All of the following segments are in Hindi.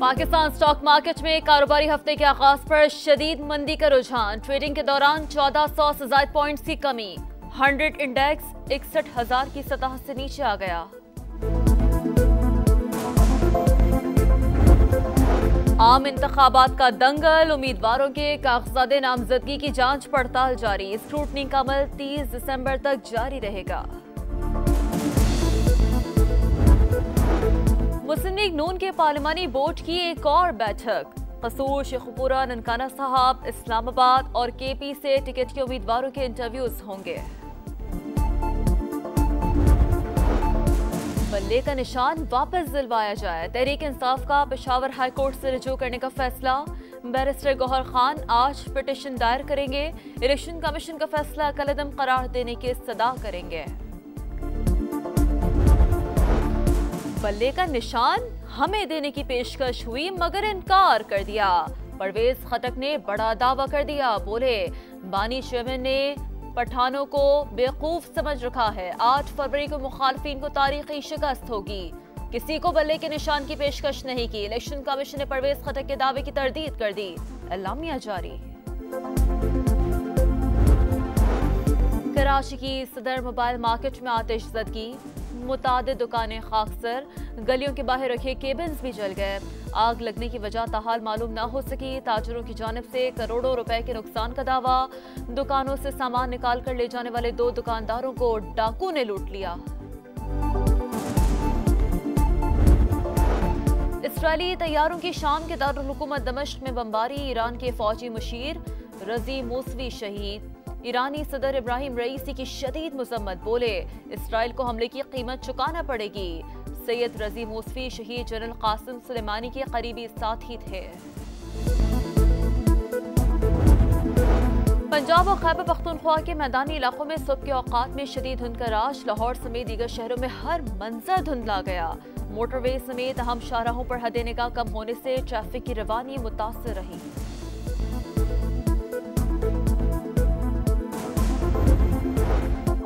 पाकिस्तान स्टॉक मार्केट में कारोबारी हफ्ते के आगाज पर शदीद मंदी का रुझान। ट्रेडिंग के दौरान 1400 से ज्यादा पॉइंट्स की कमी। 100 इंडेक्स 61,000 की सतह से नीचे आ गया। आम इंतखाबात का दंगल, उम्मीदवारों के कागजात नामजदगी की जांच पड़ताल जारी। स्क्रूटनी का अमल 30 दिसंबर तक जारी रहेगा। मुस्लिम लीग नून के पार्लिमानी बोर्ड की एक और बैठक। कसूर, शेखुपुरा, ननकाना साहब, इस्लामाबाद और केपी से टिकट के उम्मीदवारों के इंटरव्यूज होंगे। बल्ले का निशान वापस दिलवाया जाए। तहरीक इंसाफ का पेशावर हाई कोर्ट से रुजू करने का फैसला। बैरिस्टर गौहर खान आज पिटीशन दायर करेंगे। इलेक्शन कमीशन का फैसला कलअदम करार देने की सदा करेंगे। बल्ले का निशान हमें देने की पेशकश हुई मगर इनकार कर दिया। परवेज खटक ने बड़ा दावा कर दिया। बोले, बानी चेयरमैन ने पठानों को बेवकूफ समझ रखा है। 8 फरवरी को मुखालफिन को तारीखी शिकस्त होगी। किसी को बल्ले के निशान की पेशकश नहीं की। इलेक्शन कमीशन ने परवेज खटक के दावे की तरदीद कर दी। एलामिया जारी। कराची की सदर मोबाइल मार्केट में आतिशज़दगी। मुतादिद दुकानें खाकसर, गलियों के बाहर रखे केबिन्स भी जल गए। आग लगने की वजह ताहाल मालूम न हो सकी। ताजरों की जानिब से करोड़ों रुपए के नुकसान का दावा। दुकानों से सामान निकाल कर ले जाने वाले 2 दुकानदारों को डाकू ने लूट लिया। इसराइली तैयारों की शाम के दारुल हुकूमत दमिश्क में बमबारी। ईरान के फौजी मुशीर रजी मूसवी शहीद। ईरानी सदर इब्राहिम रईसी की शदीद मजम्मत। बोले, इसराइल को हमले की कीमत चुकाना पड़ेगी। सैयद रजी मूसवी शहीद जनरल कासिम सुलेमानी के करीबी साथी थे। पंजाब और खैबर पख्तूनख्वा के मैदानी इलाकों में सुबह के औकात में शदीद धुंध का राज। लाहौर समेत दीगर शहरों में हर मंजर धुंधला गया। मोटरवे समेत अहम शाहराहों पर हद निगाह कम होने से ट्रैफिक की रवानी मुतासर रही।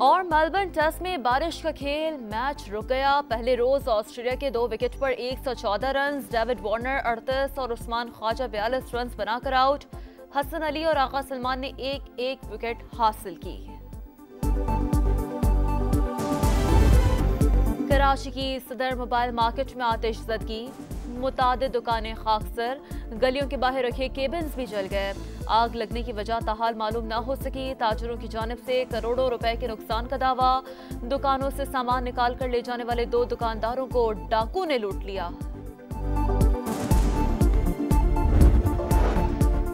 और मेलबर्न टेस्ट में बारिश का खेल, मैच रुक गया। पहले रोज ऑस्ट्रेलिया के 2 विकेट पर 114 रन। डेविड वार्नर 38 और उस्मान ख्वाजा 42 रन बनाकर आउट। हसन अली और आगा सलमान ने एक विकेट हासिल की। कराची की सदर मोबाइल मार्केट में आतिशज़दगी। मुतादिद दुकानें खाकसर, गलियों के बाहर रखे केबिन्स भी जल गए। आग लगने की वजह ताहाल मालूम न हो सकी। ताजरों की जानिब से करोड़ों रुपए के नुकसान का दावा। दुकानों से सामान निकाल कर ले जाने वाले 2 दुकानदारों को डाकू ने लूट लिया।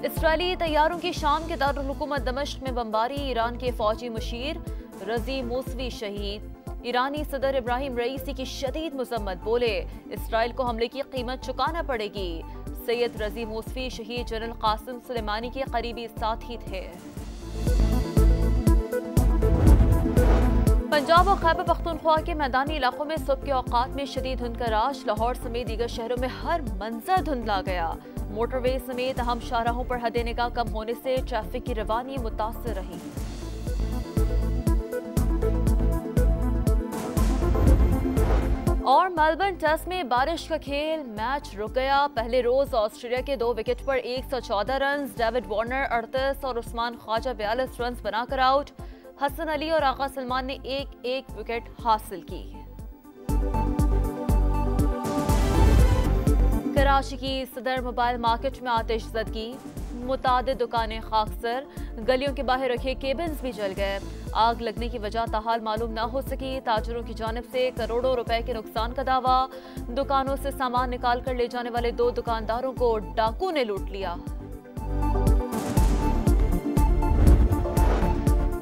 इसराइली तैयारों की शाम के दारुल हुकूमत दमिश्क में बमबारी। ईरान के फौजी मुशीर रजी मूसवी शहीद। ईरानी सदर इब्राहिम रईसी की शदीद मजम्मत। बोले, इसराइल को हमले की कीमत चुकाना पड़ेगी। सैयद रजी मूसवी शहीद जनरल कासिम सुलेमानी के करीबी साथी थे। पंजाब और खैबर पख्तूनख्वा के मैदानी इलाकों में सुबह के औकात में शदीद धुंध का राज। लाहौर समेत दीगर शहरों में हर मंजर धुंधला गया। मोटरवे समेत अहम शाहराहों पर हद निगाह कम होने से ट्रैफिक की रवानी मुतासर रही। और मेलबर्न टेस्ट में बारिश का खेल, मैच रुक गया। पहले रोज ऑस्ट्रेलिया के 2 विकेट पर 114 रन। डेविड वार्नर 38 और उस्मान ख्वाजा 42 रन बनाकर आउट। हसन अली और आगा सलमान ने एक विकेट हासिल की। कराची की सदर मोबाइल मार्केट में आतिशज़दगी। मुतादिद दुकानें खाकसर, गलियों के बाहर रखे केबिन्स भी जल गए। आग लगने की वजह ताहाल मालूम न हो सकी। ताजरों की जानिब से करोड़ों रुपए के नुकसान का दावा। दुकानों से सामान निकाल कर ले जाने वाले 2 दुकानदारों को डाकू ने लूट लिया।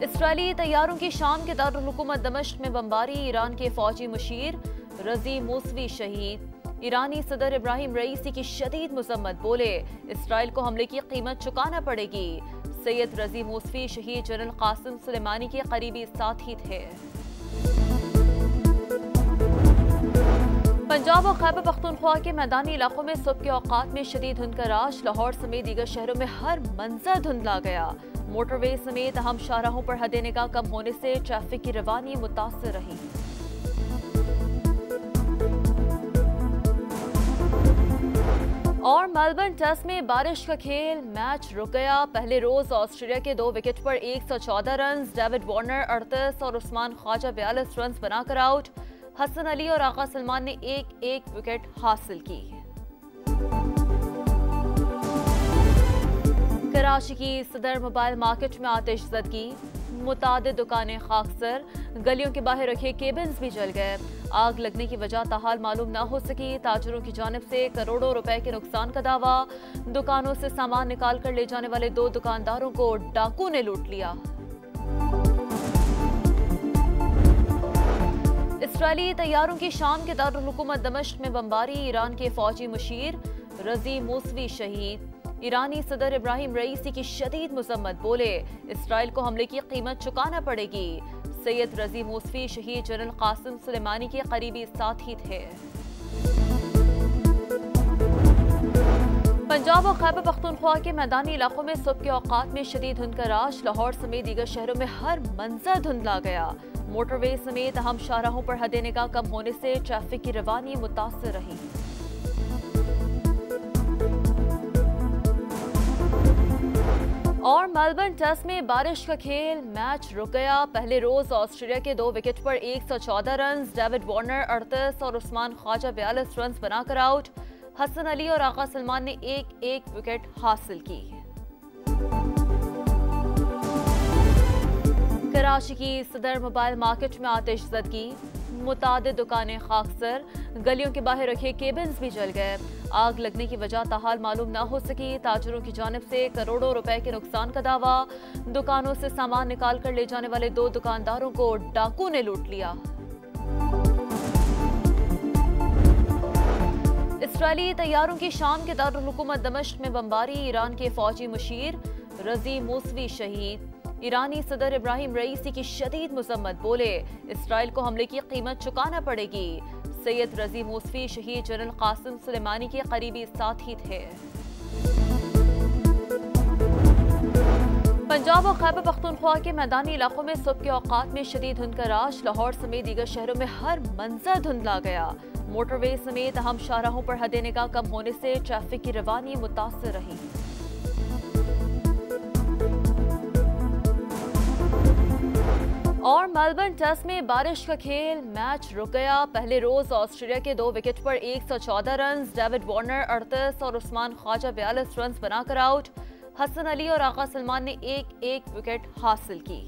इसराइली तैयारों की शाम के दारुल हुकूमत दमिश्क में बमबारी। ईरान के फौजी मुशीर रजी मूसवी शहीद। ईरानी सदर इब्राहिम रईसी की शदीद मजम्मत। बोले, इसराइल को हमले की कीमत चुकाना पड़ेगी। सैयद रजी मूसवी शहीद जनरल कासिम सुलेमानी के करीबी साथी थे। पंजाब और खैबर पख्तूनख्वा के मैदानी इलाकों में सुबह के औकात में शदीद धुंध का राज। लाहौर समेत दीगर शहरों में हर मंजर धुंधला गया। मोटरवे समेत अहम शाहराहों पर हद निगाह कम होने से ट्रैफिक की रवानी मुतासर रही। और मेलबर्न टेस्ट में बारिश का खेल, मैच रुक गया। पहले रोज ऑस्ट्रेलिया के 2 विकेट पर 114 रन, डेविड वार्नर 38 और उस्मान ख्वाजा 42 रन बनाकर आउट। हसन अली और आगा सलमान ने एक एक विकेट हासिल की। कराची की सदर मोबाइल मार्केट में आतिशज़दगी, मुतादिद दुकानें खाकसर, गलियों के बाहर रखे केबिन्स भी जल गए। आग लगने की वजह ताहाल मालूम न हो सकी। ताजरों की जानिब से करोड़ों रुपए के नुकसान का दावा। दुकानों से सामान निकाल कर ले जाने वाले 2 दुकानदारों को डाकू ने लूट लिया। इसराइली तैयारों की शाम के दारुल हुकूमत दमिश्क में बमबारी, ईरान के फौजी मुशीर रजी मूसवी शहीद। ईरानी सदर इब्राहिम रईसी की शदीद मजम्मत, बोले इसराइल को हमले की कीमत चुकाना पड़ेगी। सैयद रजी मूसवी शहीद जनरल कासिम सुलेमानी के करीबी साथी थे। पंजाब और खैबर पख्तूनख्वा के मैदानी इलाकों में सुबह के औकात में शदीद धुंध का राज। लाहौर समेत दीगर शहरों में हर मंजर धुंधला गया। मोटरवे समेत अहम शाहराहों पर हद निगाह कम होने से ट्रैफिक की रवानी मुतासर रही। और मेलबर्न टेस्ट में बारिश का खेल, मैच रुक गया। पहले रोज ऑस्ट्रेलिया के 2 विकेट पर 114 रन, डेविड वार्नर 38 और उस्मान ख्वाजा 42 रन बनाकर आउट। हसन अली और आगा सलमान ने एक एक विकेट हासिल की। कराची की सदर मोबाइल मार्केट में आतिशज़दगी, मुतादिद दुकानें खाकसर, गलियों के बाहर रखे केबिन्स भी जल गए। आग लगने की वजह ताहाल मालूम न हो सकी। ताजरों की जानिब से करोड़ों रुपए के नुकसान का दावा। दुकानों से सामान निकाल कर ले जाने वाले 2 दुकानदारों को डाकू ने लूट लिया। इसराइली तैयारों की शाम के दारुल हुकूमत दमिश्क में बमबारी, ईरान के फौजी मुशीर रजी मूसवी शहीद। ईरानी सदर इब्राहिम रईसी की शदीद मजम्मत, बोले इसराइल को हमले की कीमत चुकाना पड़ेगी। सैयद रजी मूसवी शहीद जनरल कासिम सुलेमानी के करीबी साथी थे। पंजाब और खैबर पख्तूनख्वा के मैदानी इलाकों में सुबह के औकात में शदीद धुंध का राज। लाहौर समेत दीगर शहरों में हर मंजर धुंधला गया। मोटरवे समेत अहम शाहराहों पर हद निगाह कम होने से ट्रैफिक की रवानी मुतासर रही। और मेलबर्न टेस्ट में बारिश का खेल, मैच रुक गया। पहले रोज ऑस्ट्रेलिया के 2 विकेट पर 114 रन, डेविड वार्नर 38 और उस्मान ख्वाजा 42 रन बनाकर आउट। हसन अली और आगा सलमान ने एक एक विकेट हासिल की।